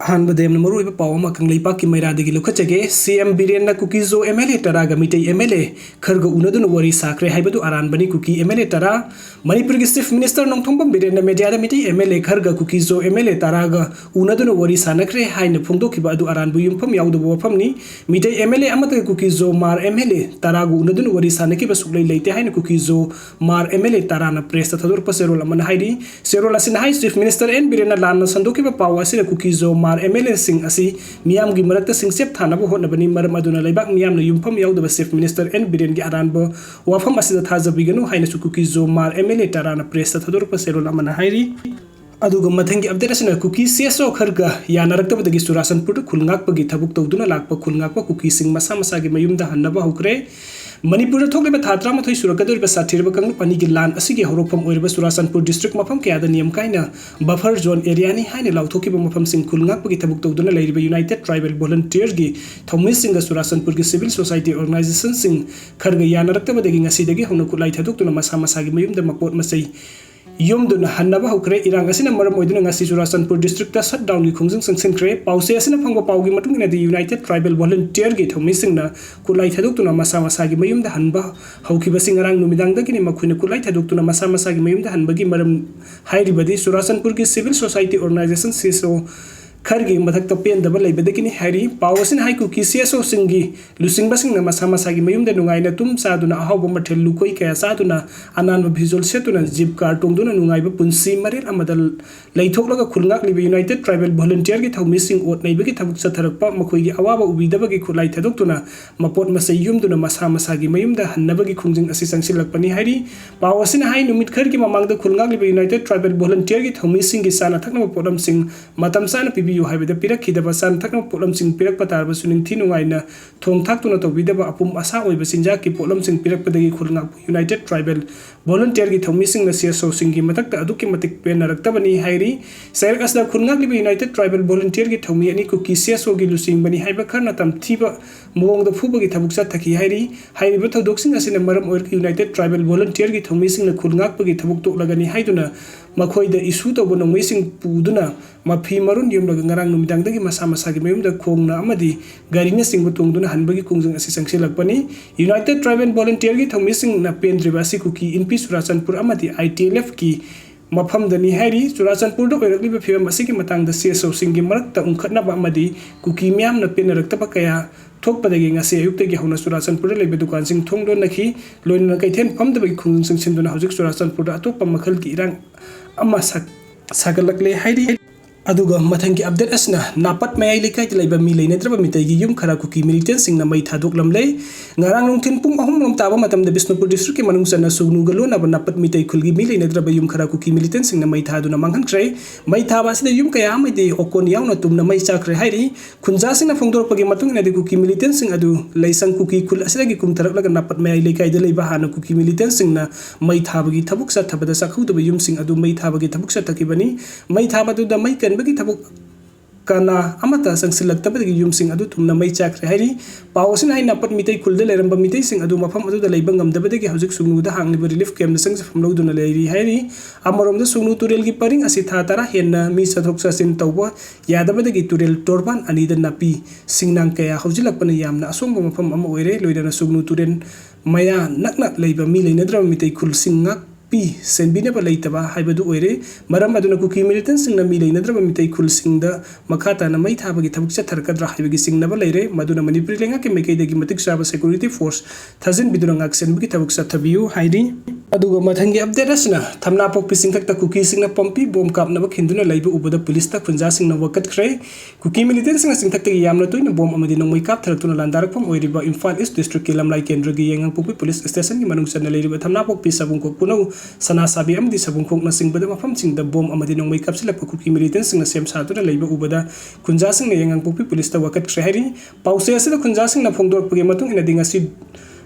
अहमदेम मरुब पाव कंगलीपा की मैरादी लुखचगे CM Biren Kuki-Zo MLA तराग मिटे MLA Kharag उनदुन worry Sakre हाइबदु अरानबनी cookie MLA तरा मणिपुर की चीफ मिनिस्टर नोंथोंबम बीरेन मीडिया मिटे MLA Kharag Kuki-Zo MLA तराग उनदुन worry सानक्रे हाइन फोंदोखिबा अदु अरानबु युमफम याउदबो वफमनी मिटे एमएलए अमत कुकीजो मार एमएलए तराग उनदुन वरी सानकिबा सुक्लै लेते हाइन कुकीजो मार एमएलए तराना प्रेस थदुर पसेरोल अमन हाइरी सेरोल असिन हाइ चीफ मिनिस्टर एन बीरेन लान संदोखिबा पाव असिन कुकीजो एमएलए सिंह असी मियाम की मरक्ता सिंगसेप थानब होनबनी मरम अदुना लेबाक मियामना युमफम याउदब चीफ मिनिस्टर एन बीरेन की अरानब वाफम असिदा थाजबिगनु हाइनसु कुकीजो मार एमएलए तराना प्रेस थदोरप सेरोल अमना हाइरी अदुगा मथंगी अपडेट असिना कुकी सेसो खरगा यानरक्तबदगी सुरासनपुर खुलंगाकपगी थबुक तौदुना लाकप खुलंगाकप कुकी सिंह मसा मसागी मयुमदा हन्नब हौक्रे मणिपुर थोक्लेब था 13 सुरकदोरिब साथिरब कंगलुप अनिगी लान असिगी हौरफम ओइरब सुरासनपुर डिस्ट्रिक्ट मफम कयादा नियम कायना बफर जोन एरियानी हाइने लाउथोकिब मफम सिंह खुलंगाकपगी थबुक तौदुना लेरिब यूनाइटेड ट्राइबल वॉलंटियर्स गी थौमी सिंह सुरासनपुर की सिविल सोसाइटी ऑर्गेनाइजेशन सिंह खरगा यानरक्तबदगी ngasi हौना कुलाई थदुक्तुना मसा मसागी मयुमदा मपोट मसै युमदुना हन्नब हौक्रे इरांग असिना मरम ओइदुना ngasi सुरासनपुर डिस्ट्रिक्ट ता शट डाउन की खुंजंग संसिनख्रे पाउसे असिना फंगो पाउगी मतुंगिना दी यूनाइटेड ट्राइबल वॉलंटियर गी थौमी सिंगना कुलाई थदुक्तुना मसा मसागी मयुमदा हनबा हौखिबा सिंगरांग नुमिदांगदगिनि मखुइना कुलाई थदुक्तुना मसा मसागी मयुमदा हनबगी मरम हाइरिबदी सुरासनपुर की सिविल सोसाइटी ऑर्गेनाइजेशन सिसो खरगी मथक पेंदब लेबदगिनी हाइरी पावसिन हाइ कुकी सेसो सिंगी लुसिंगबा सिंगना मसा मसागी मयुमदा नुंगाइना तुम सादुना अहावब मथेल लुकोई कया सादुना अनानब भिजुअल सेतुना जिप कार टोंगदुना नुंगाइबा पुंसी मरेल अमदल लेथोकलगा खुलंगाक लिबे यूनाइटेड ट्राइबल वॉलंटियर की थौमी सिंग ओट नैबगी थबुक सथरकपा मखोइगी अवाबा उबिदबगी खुलाई थदुक्तुना मपोट मसै युमदुना मसा मसागी मयुमदा हन्नबगी खुंजिंग असि संसिलकपनी हाइरी पावसिन हाइ नुमित खरगी ममांगदा खुलंगाक लिबे यूनाइटेड ट्राइबल वॉलंटियर की थौमी सिंगी साना थकनब पोटम सिंग मतम साना पिबियु हाइबदा पिरखिदबा सान थकनब पोटम सिंग पिरकपा तारबा सुनिंथि नुंगाइना थोंग थाक्तुना तौबिदबा अपुम आसा ओइबा सिंजाक की पोटम सिंग पिरकपदगी खुलंगाक यूनाइटेड ट्राइबल वॉलंटियर की थौमी सिंगना सेसो सिंगी मतकता अदुकी मतिक पेनरक्तबनी हाइरी सैरक असदा खुलंगाक लिबे यूनाइटेड ट्राइबल वॉलंटियर की थौमी अनि कुकी सेसो की लुसिंगबनी हाइबा खरना तमथिबा मोंगदा फुबगी थबुक सथकी हाइरी हाइरिबा थौदोकसिंग असिना मरम ओइर यूनाइटेड ट्राइबल वॉलंटियर की थौमी सिंगना खुलंगाकपगी थबुक तोलगनी हाइदुना मखोइदा इशू तौबा नोंमैसिंग पुदुना मफी maroon युमलगा ngarang numidangdagi masa masagi mayumda khongna amadi garina singbu tungduna hanbagi kungjung asi sangsilakpani United tribal volunteer की थौमी सिंगना पेंद्रिबासी कुकी इनपी सुरासनपुर अमदी आईटीएलएफ की मफमदनी हाइरी सुरासनपुर ओइरक्लिबा फिबम असिगी मतंगदा सेसो सिंगी मरक्ता उंखटनबा अमदी कुकी म्यामना पेनरक्तबा कया थोकपदगी ngasi ayuktagi hauna सुरासनपुर लेबे दुकान सिंग थोंगदो नखी लोइना कैथेन फमदबगी खुंजung सिंसिनदुना हौजिक सुरासनपुर अतोपा मखल की इरांग अमा सागलकले हाइरी अदुगा मथंग की अपडेट असना नापत मयाई लेखाई लेबा मी लेनेद्रबा मितैगी युम खरा कुकी मिलिटेंट सिंगना मै थादोकलमले ngarang nungthin pung ahum rom taba matam da Bisnupur district ki manung sana sugnu galo na napat mitai khulgi mi lenedraba yum khara kuki militant singna mai thaduna manghankhre mai thaba sida yum kaya mai de okon yauna tumna mai chakre hairi khunja singna phongdorpagi matung na de kuki militant sing adu laisang kuki khul asida gi kumtharak laga napat mai lekai de leiba hana kuki militant singna mai thabagi thabuk sa thabada sakhuda yum sing adu mai thabagi thabuk sa takibani mai thabadu da mai kanbagi thabuk kana amata sangsilaktabagi yum sing adu tumna mai chakre hairi पावसिन हाइ नापत मितै खुलद लेरंबा मितै सिंग अदु मफम अदु the लेबा ngamdabadagi हौजिक सुगनुदा हांगलिबा relief camp संग फमलौदुना लेरि हाइरि अमरोमदा सुगनु तुरेल की परिंग असि था तारा हेन्ना मी सथोक ससिन तौबा यादबदगी तुरेल तोरबान अनिदा नापी सिंगनांग कया हौजिलकपना यामना असोंबा मफम अम ओइरे लोइदना सुगनु तुरेन मया नकना लेबा मी लेनद्रा मितै खुल सिंगक पी सेंबिनेबा लेतबा हाइबदु ओइरे मरम अदुना कुकी मिलिटेंट सिंगना मी लेनद्रबा मितै खुल सिंगदा मखाताना मै थाबगी थबुक चथरकद्रा हाइबगी सिंगनबा लेरे मदुना मणिपुरी लेंगा के मेकैदगी मतिक साबा सिक्योरिटी फोर्स थजिन बिदुना ngaksenबगी थबुक चथबियु हाइरि अदुगा मथंगी अपडेट असना थमना पोकपि सिंगथक्ता कुकी सिंगना पंपी बॉम कापनबा खिंदुना लेबा उबदा पुलिस ता खुंजा सिंगना वकतख्रे कुकी मिलिटेंट सिंगना सिंगथक्तगी यामना तोइना बॉम अमदि नोंमै काप थरक्तुना लांदारकफम ओइरिबा इम्फाल ईस्ट डिस्ट्रिक्ट के लमलाई केंद्रगी येंगांग पोकपि पुलिस स्टेशन की मनुंग सना लेरिबा थमना पोकपि सबुंको पुनौ सना साबी अमदि सबुंखोकना सिंगबदा मफम सिंगदा बॉम अमदि नोंमै कापसिलक कुकी मिलिटेंट सिंगना सेम सातुना लेबा उबदा खुंजा सिंगना येंगांग पोकपि पुलिस ता वकतख्रे हाइरि पाउसे असदा खुंजा सिंगना फोंदोरपगे मतुंग इना दिंगासि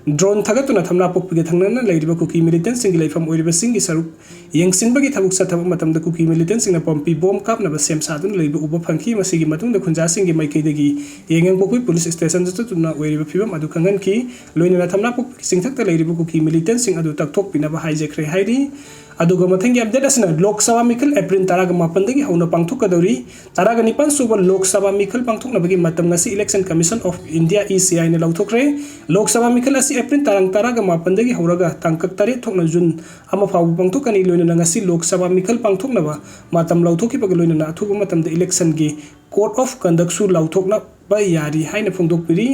ड्रोन थगतुना थमना पोकपगे थंगना लेरिबा कुकी मिलिटेंट सिंगी लेफम ओइरिबा सिंगी सरुक येंगसिनबगी थबुक सथब मतमदा कुकी मिलिटेंट सिंगना पंपी बॉम कापनबा सेम सातुना लेरिबा उबा फंखी मसिगी मतुंगदा खुंजा सिंगी माइकैदगी येंगांग पोकपि पुलिस स्टेशन जतुना ओइरिबा फिबम अदु खंगन की लोइना थमना पोकपि सिंगथक्ता लेरिबा कुकी मिलिटेंट सिंग अदु तकथोक पिनबा हाइजेख्रे हाइरि अदुगा मथंगी अपडेट असना लोक सभा मिखल एप्रिल 18 दगी हौना पांगथोकदौरी 19 सुबा लोक सभा मिखल पांगथोकनबगी मतम ngasi election commission of India ECI ने लौथोकरे लोक सभा मिखल असि एप्रिल 18 दगी हौरगा तांकक 3 थोकना जुन अमा फाव पांगथोकनी लोइना ngasi लोक सभा मिखल पांगथोकनबा मतम लौथोकीबगी लोइना अथुबा मतम इलेक्शन की कोड ऑफ कंडक्ट सु लौथोकना यारी हाइना फोंदोकपिरी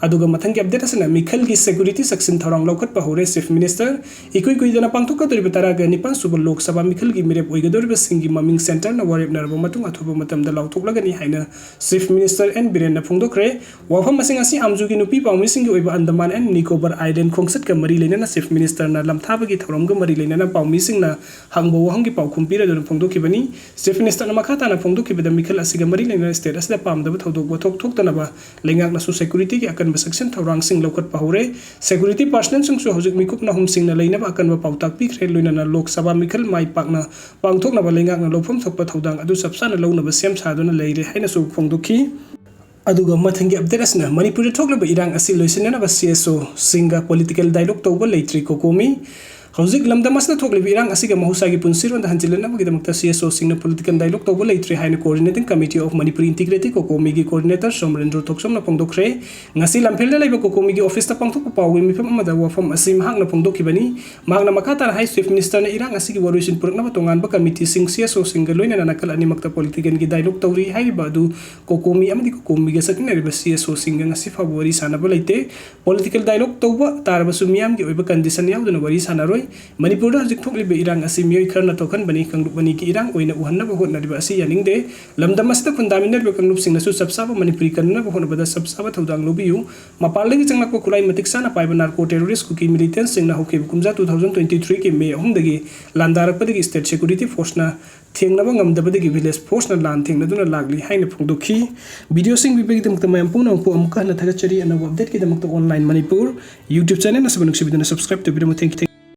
अदुगा मथंगी अपडेट असना मिखल की सिक्योरिटी सेक्शन थौरांग लौखटपा हौरे चीफ मिनिस्टर इकुई कुइदना पांगथोकदोरिबा 19 सुबा लोक सभा मिखल की मिरेप ओइगदोरिबा सिंगी ममिंग सेंटर न वारेबनरबा मतुंग अथुबा मतमदा लौथोकलगनी हाइना चीफ मिनिस्टर एन बिरेन न फोंदोकरे वाफम मसिंग असि आमजुगी नुपी पाउमी सिंगी ओइबा अंडमान एंड निकोबार आइलैंड खोंगसत का मरी लेना चीफ मिनिस्टर न लमथाबगी थौरमगा मरी लेना पाउमी सिंगना हंगबो वहंगी पाउखुम पिरदोन फोंदोकिबनी चीफ मिनिस्टर न मखाताना फोंदोकिबदा मिखल असिगा मरी लेना स्टेट असदा पामदबा थौदोक बथोक थोकतनबा लेंगाकना सु सिक्योरिटी की अकन सेक्शन थौरांग सिंग लौखटपा हौरे सिक्योरिटी पर्सनल सिंगसु हौजिक मिकुपना हुम सिंगना लेनबा अकनबा पाउताक पिख्रे लोइना लोक सभा मिखल माइ पाकना पांगथोकनबा लेंगाकना लौफम थोकपा थौदांग अदु सबसाना लौनबा सेम सादुना लेरे हाइना सु फोंदोखी अदुगा मथंगी अपडेट असना मणिपुर थोकलबा इरांग असि लोइसननबा CSO सिंगा पॉलिटिकल डायलॉग तौबा लेट्री कोकोमी हौजिक लमदमसना थोकलिबा इरांग असिगा महौसागी पुनसिरोन हंजिलनबगिदमक्ता CSO सिंगना पॉलिटिकल डायलॉग तौबा लेट्री हाइना coordinating committee of Manipur integrated COCOMI की कोऑर्डिनेटर सोमरेंद्र थोकसमना फोंदोखरे ngasi lamphel laiba kokomi gi office ta pangthok pawi mifam amada wafam asim hangna phongdokibani magna makata hai chief minister na irang asigi warusin purkna ba tongan ba committee sing CSO singa loina nakal ani makta political gi dialogue tawri hai ba du kokomi amadi kokomi ga sakna riba CSO singa ngasi February sana ba leite political dialogue tawba tarba sumiyam gi oiba condition yauduna wari sana roi manipur da hojik thokliba irang asi mioi kharna tokan bani kangluk bani ki irang oina uhanna ba hotna riba asi yaningde lamdamasda fundamental ba kangluk singna su sabsaba manipuri kanna ba hona ba sabsaba thodang lobiu mapalagi changnak kulai matik sana paiba narco terrorist ku ki militants singna hoke kumja 2023 ke May 3 dagi landarak padagi state security force na थेंगनबा ngam village force na lan thengna lagli haina phongdokhi video sing bibegi damukta mayam puna pu amka na thagachari anaba update ki damukta online manipur YouTube channel na sabanuk sibidana subscribe to video thank you